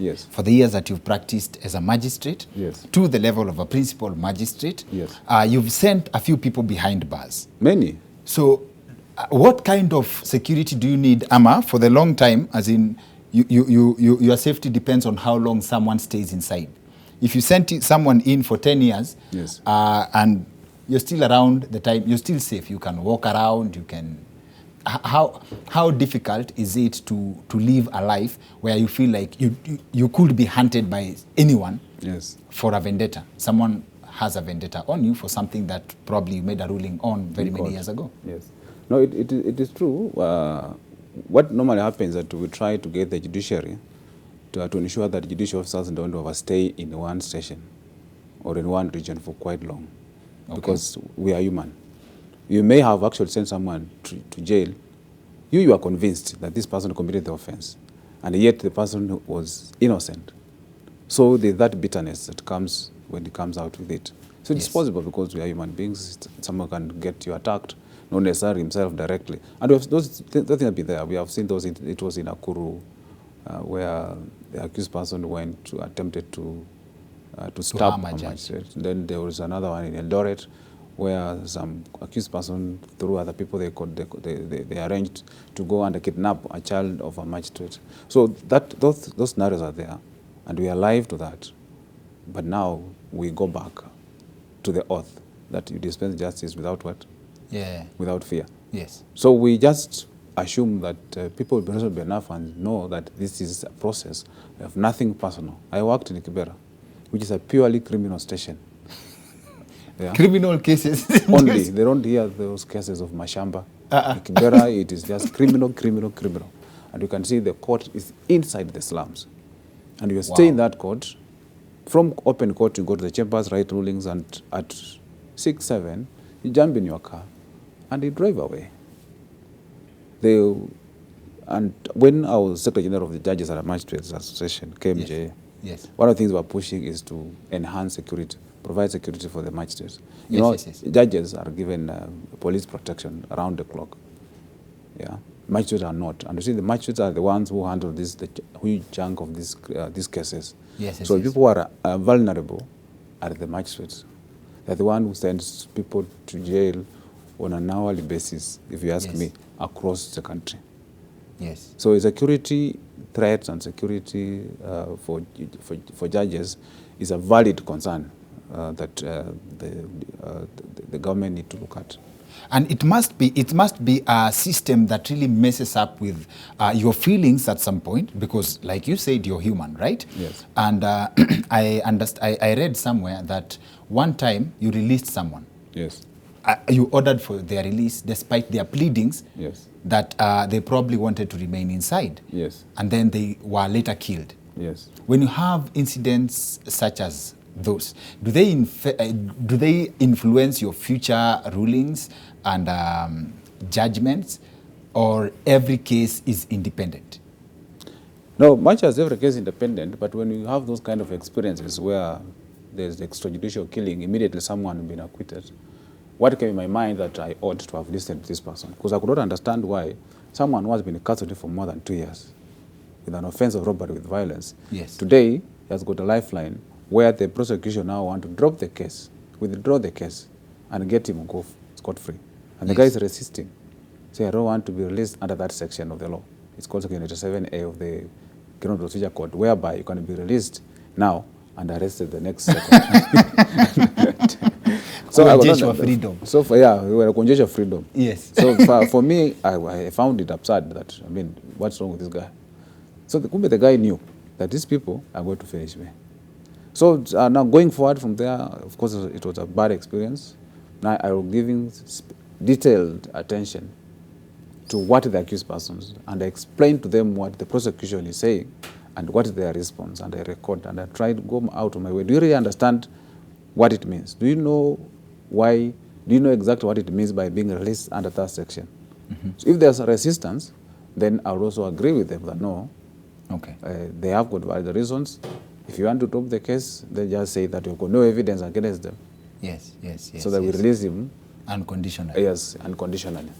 Yes. For the years that you've practiced as a magistrate, Yes. to the level of a principal magistrate, Yes. You've sent a few people behind bars. Many. So what kind of security do you need, Ama, for the long time, as in your safety depends on how long someone stays inside. If you sent someone in for 10 years, Yes. And you're still around the time, you're still safe. You can walk around, you can... How difficult is it to live a life where you feel like you could be hunted by anyone? Yes. For a vendetta? Someone has a vendetta on you for something that probably you made a ruling on very many years ago. Yes. No, it is true. What normally happens is that we try to get the judiciary to ensure that judicial officers don't overstay in one station or in one region for quite long. Okay. Because we are human. You may have actually sent someone to jail. You are convinced that this person committed the offense, and yet the person was innocent. So there's that bitterness that comes when he comes out with it. So it's possible because we are human beings. Someone can get you attacked, not necessarily himself directly. And we have those things have been there. We have seen those. It was in Nakuru, where the accused person went to attempted to stab a magistrate. Then there was another one in Eldoret, where some accused person, through other people, they arranged to go and kidnap a child of a magistrate. So those scenarios are there, and we are alive to that. But now we go back to the oath that you dispense justice without what? Yeah. Without fear. Yes. So we just assume that people will be reasonable enough and know that this is a process of nothing personal. I worked in Kibera, which is a purely criminal station. Yeah. Criminal cases. Only. They don't hear those cases of Mashamba. In Kibera, it is just criminal. And you can see the court is inside the slums. And you stay in that court. From open court, you go to the chambers, write rulings, and at 6, 7, you jump in your car and you drive away. And when I was Secretary General of the Judges and Magistrates Association, KMJ, one of the things we're pushing is to enhance security, provide security for the magistrates. You know, judges are given police protection around the clock. Yeah, magistrates are not. And you see, the magistrates are the ones who handle the huge chunk of these cases. So people who are vulnerable are the magistrates. They're the one who sends people to jail on an hourly basis, if you ask me, across the country. Yes. So security threats and security for judges is a valid concern that the government need to look at. And it must be a system that really messes up with your feelings at some point, because, like you said, you're human, right? Yes. And I read somewhere that one time you released someone. Yes. You ordered for their release despite their pleadings. Yes. That they probably wanted to remain inside. Yes. And then they were later killed. Yes. When you have incidents such as those, do they influence your future rulings and judgments, or every case is independent? No, much as every case is independent, but when you have those kind of experiences where there's extrajudicial killing, immediately someone has been acquitted, what came in my mind that I ought to have listened to this person, because I could not understand why someone who has been in custody for more than 2 years with an offense of robbery with violence, today he has got a lifeline where the prosecution now want to drop the case, withdraw the case, and get him go scot-free. And the guy is resisting. Say, I don't want to be released under that section of the law. It's called Section 87A of the Criminal Procedure Code, whereby you can be released now and arrested the next second. So congestion freedom. So we were congestion freedom. Yes. So for me, I found it absurd that, I mean, what's wrong with this guy? So the guy knew that these people are going to finish me. So now going forward from there, of course, it was a bad experience. Now I will give him detailed attention to what the accused persons, and I explain to them what the prosecution is saying and what is their response, and I record, and I try to go out of my way. Do you really understand what it means? Do you know why? Do you know exactly what it means by being released under that section? So if there's a resistance, then I would also agree with them that no, they have got valid reasons. If you want to drop the case, they just say that you've got no evidence against them. Yes. So that we release him unconditionally. Yes, unconditionally.